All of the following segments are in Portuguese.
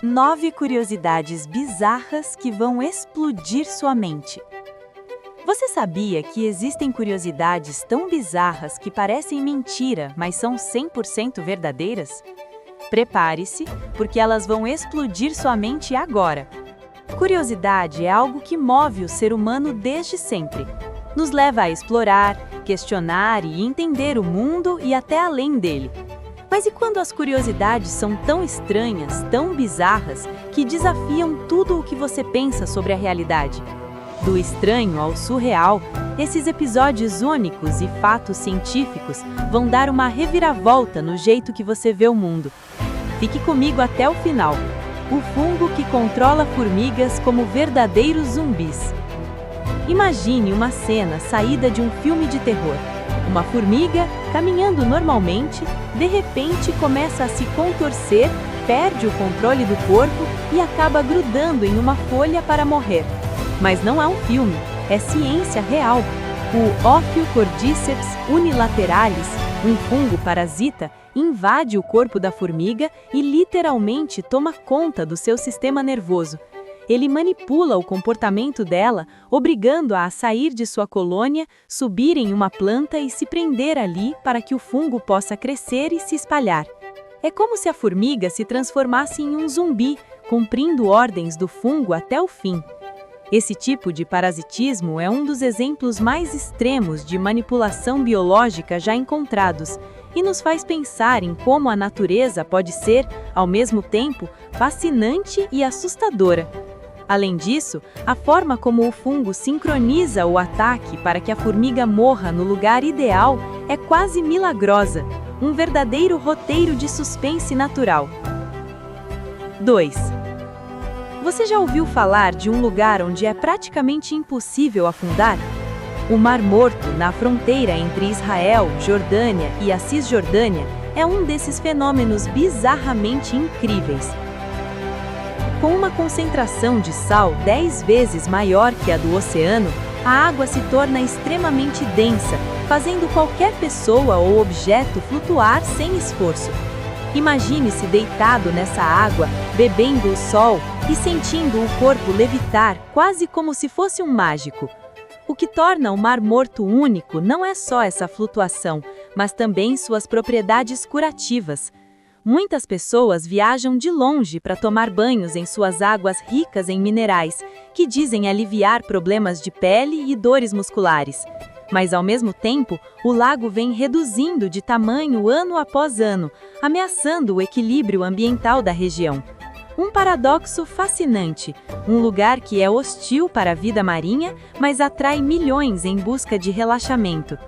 9 curiosidades bizarras que vão explodir sua mente. Você sabia que existem curiosidades tão bizarras que parecem mentira, mas são 100% verdadeiras? Prepare-se, porque elas vão explodir sua mente agora. Curiosidade é algo que move o ser humano desde sempre. Nos leva a explorar, questionar e entender o mundo e até além dele. Mas e quando as curiosidades são tão estranhas, tão bizarras, que desafiam tudo o que você pensa sobre a realidade? Do estranho ao surreal, esses episódios únicos e fatos científicos vão dar uma reviravolta no jeito que você vê o mundo. Fique comigo até o final. O fungo que controla formigas como verdadeiros zumbis. Imagine uma cena saída de um filme de terror. Uma formiga, caminhando normalmente, de repente começa a se contorcer, perde o controle do corpo e acaba grudando em uma folha para morrer. Mas não é um filme, é ciência real. O Ophiocordyceps unilateralis, um fungo parasita, invade o corpo da formiga e literalmente toma conta do seu sistema nervoso. Ele manipula o comportamento dela, obrigando-a a sair de sua colônia, subir em uma planta e se prender ali para que o fungo possa crescer e se espalhar. É como se a formiga se transformasse em um zumbi, cumprindo ordens do fungo até o fim. Esse tipo de parasitismo é um dos exemplos mais extremos de manipulação biológica já encontrados e nos faz pensar em como a natureza pode ser, ao mesmo tempo, fascinante e assustadora. Além disso, a forma como o fungo sincroniza o ataque para que a formiga morra no lugar ideal é quase milagrosa, um verdadeiro roteiro de suspense natural. 2. Você já ouviu falar de um lugar onde é praticamente impossível afundar? O Mar Morto, na fronteira entre Israel, Jordânia e a Cisjordânia, é um desses fenômenos bizarramente incríveis. Com uma concentração de sal 10 vezes maior que a do oceano, a água se torna extremamente densa, fazendo qualquer pessoa ou objeto flutuar sem esforço. Imagine-se deitado nessa água, bebendo o sol e sentindo o corpo levitar quase como se fosse um mágico. O que torna o Mar Morto único não é só essa flutuação, mas também suas propriedades curativas. Muitas pessoas viajam de longe para tomar banhos em suas águas ricas em minerais, que dizem aliviar problemas de pele e dores musculares. Mas, ao mesmo tempo, o lago vem reduzindo de tamanho ano após ano, ameaçando o equilíbrio ambiental da região. Um paradoxo fascinante, um lugar que é hostil para a vida marinha, mas atrai milhões em busca de relaxamento.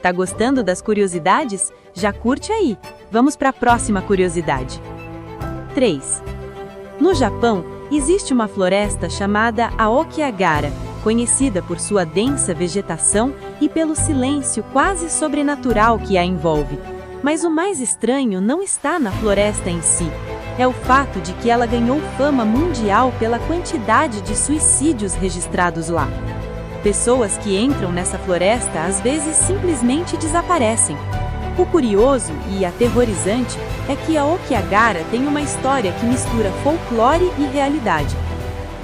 Tá gostando das curiosidades? Já curte aí! Vamos para a próxima curiosidade. 3. No Japão, existe uma floresta chamada Aokigahara, conhecida por sua densa vegetação e pelo silêncio quase sobrenatural que a envolve. Mas o mais estranho não está na floresta em si. É o fato de que ela ganhou fama mundial pela quantidade de suicídios registrados lá. Pessoas que entram nessa floresta às vezes simplesmente desaparecem. O curioso e aterrorizante é que a Aokigahara tem uma história que mistura folclore e realidade.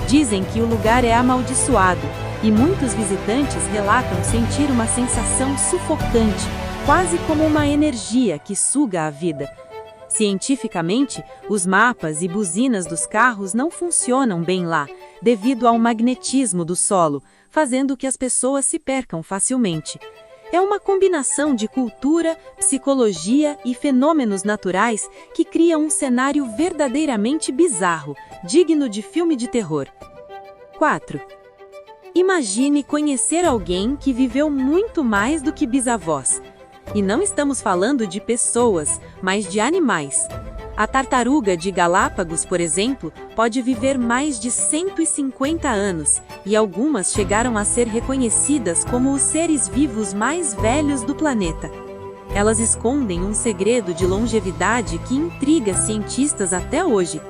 Dizem que o lugar é amaldiçoado e muitos visitantes relatam sentir uma sensação sufocante, quase como uma energia que suga a vida. Cientificamente, os mapas e buzinas dos carros não funcionam bem lá, devido ao magnetismo do solo, fazendo que as pessoas se percam facilmente. É uma combinação de cultura, psicologia e fenômenos naturais que cria um cenário verdadeiramente bizarro, digno de filme de terror. 4. Imagine conhecer alguém que viveu muito mais do que bisavós. E não estamos falando de pessoas, mas de animais. A tartaruga de Galápagos, por exemplo, pode viver mais de 150 anos, e algumas chegaram a ser reconhecidas como os seres vivos mais velhos do planeta. Elas escondem um segredo de longevidade que intriga cientistas até hoje.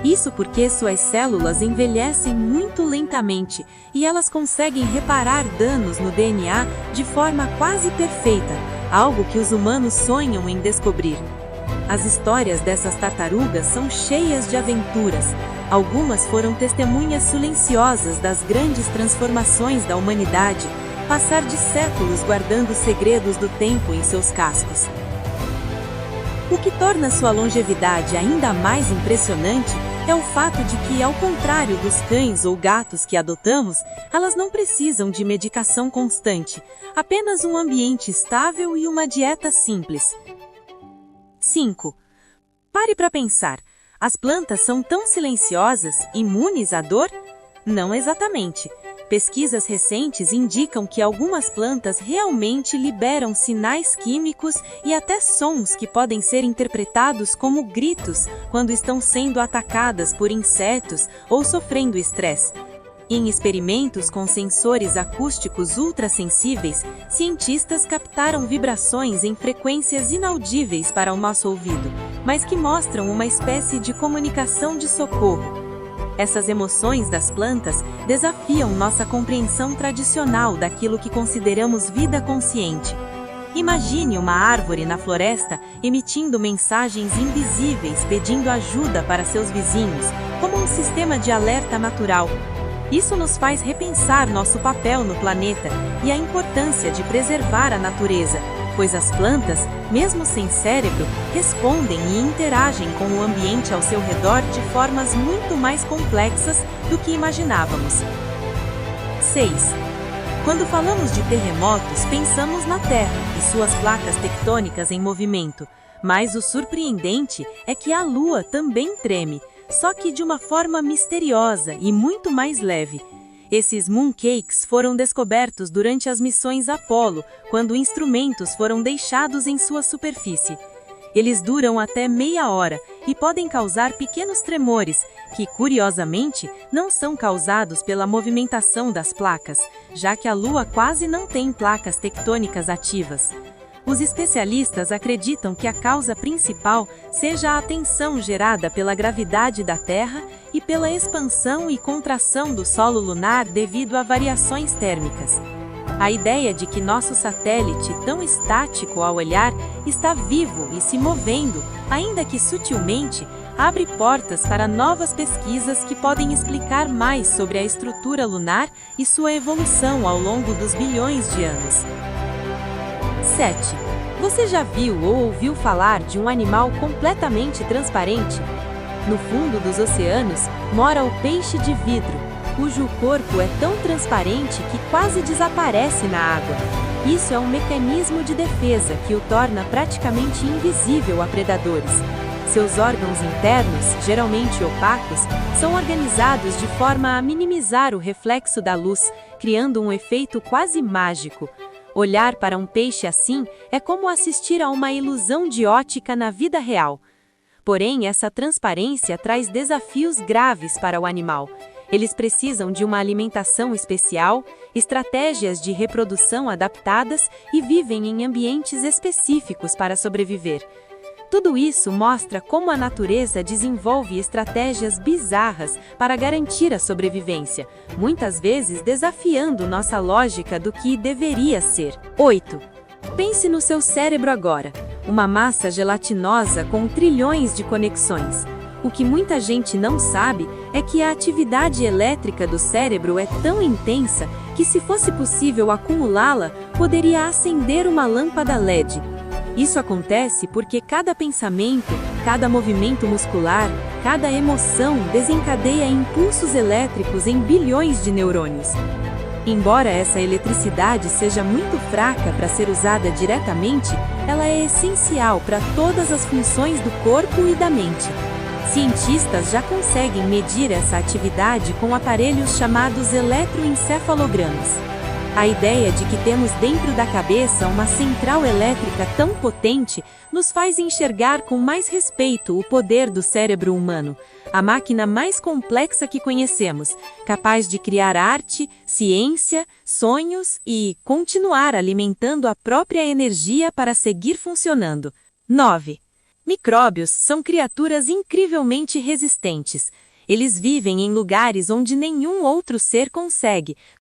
Isso porque suas células envelhecem muito lentamente e elas conseguem reparar danos no DNA de forma quase perfeita, algo que os humanos sonham em descobrir. As histórias dessas tartarugas são cheias de aventuras. Algumas foram testemunhas silenciosas das grandes transformações da humanidade, passar de séculos guardando segredos do tempo em seus cascos. O que torna sua longevidade ainda mais impressionante é o fato de que, ao contrário dos cães ou gatos que adotamos, elas não precisam de medicação constante, apenas um ambiente estável e uma dieta simples. 5. Pare para pensar. As plantas são tão silenciosas, imunes à dor? Não exatamente. Pesquisas recentes indicam que algumas plantas realmente liberam sinais químicos e até sons que podem ser interpretados como gritos quando estão sendo atacadas por insetos ou sofrendo estresse. Em experimentos com sensores acústicos ultrassensíveis, cientistas captaram vibrações em frequências inaudíveis para o nosso ouvido, mas que mostram uma espécie de comunicação de socorro. Essas emoções das plantas desafiam nossa compreensão tradicional daquilo que consideramos vida consciente. Imagine uma árvore na floresta emitindo mensagens invisíveis pedindo ajuda para seus vizinhos, como um sistema de alerta natural. Isso nos faz repensar nosso papel no planeta e a importância de preservar a natureza, pois as plantas, mesmo sem cérebro, respondem e interagem com o ambiente ao seu redor de formas muito mais complexas do que imaginávamos. 6. Quando falamos de terremotos, pensamos na Terra e suas placas tectônicas em movimento, mas o surpreendente é que a Lua também treme, só que de uma forma misteriosa e muito mais leve. Esses mooncakes foram descobertos durante as missões Apollo, quando instrumentos foram deixados em sua superfície. Eles duram até meia hora e podem causar pequenos tremores, que, curiosamente, não são causados pela movimentação das placas, já que a Lua quase não tem placas tectônicas ativas. Os especialistas acreditam que a causa principal seja a tensão gerada pela gravidade da Terra e pela expansão e contração do solo lunar devido a variações térmicas. A ideia de que nosso satélite, tão estático ao olhar, está vivo e se movendo, ainda que sutilmente, abre portas para novas pesquisas que podem explicar mais sobre a estrutura lunar e sua evolução ao longo dos bilhões de anos. 7. Você já viu ou ouviu falar de um animal completamente transparente? No fundo dos oceanos mora o peixe de vidro, cujo corpo é tão transparente que quase desaparece na água. Isso é um mecanismo de defesa que o torna praticamente invisível a predadores. Seus órgãos internos, geralmente opacos, são organizados de forma a minimizar o reflexo da luz, criando um efeito quase mágico. Olhar para um peixe assim é como assistir a uma ilusão de ótica na vida real. Porém, essa transparência traz desafios graves para o animal. Eles precisam de uma alimentação especial, estratégias de reprodução adaptadas e vivem em ambientes específicos para sobreviver. Tudo isso mostra como a natureza desenvolve estratégias bizarras para garantir a sobrevivência, muitas vezes desafiando nossa lógica do que deveria ser. 8. Pense no seu cérebro agora, uma massa gelatinosa com trilhões de conexões. O que muita gente não sabe é que a atividade elétrica do cérebro é tão intensa que, se fosse possível acumulá-la, poderia acender uma lâmpada LED. Isso acontece porque cada pensamento, cada movimento muscular, cada emoção desencadeia impulsos elétricos em bilhões de neurônios. Embora essa eletricidade seja muito fraca para ser usada diretamente, ela é essencial para todas as funções do corpo e da mente. Cientistas já conseguem medir essa atividade com aparelhos chamados eletroencefalogramas. A ideia de que temos dentro da cabeça uma central elétrica tão potente nos faz enxergar com mais respeito o poder do cérebro humano, a máquina mais complexa que conhecemos, capaz de criar arte, ciência, sonhos e continuar alimentando a própria energia para seguir funcionando. 9. Micróbios são criaturas incrivelmente resistentes. Eles vivem em lugares onde nenhum outro ser consegue,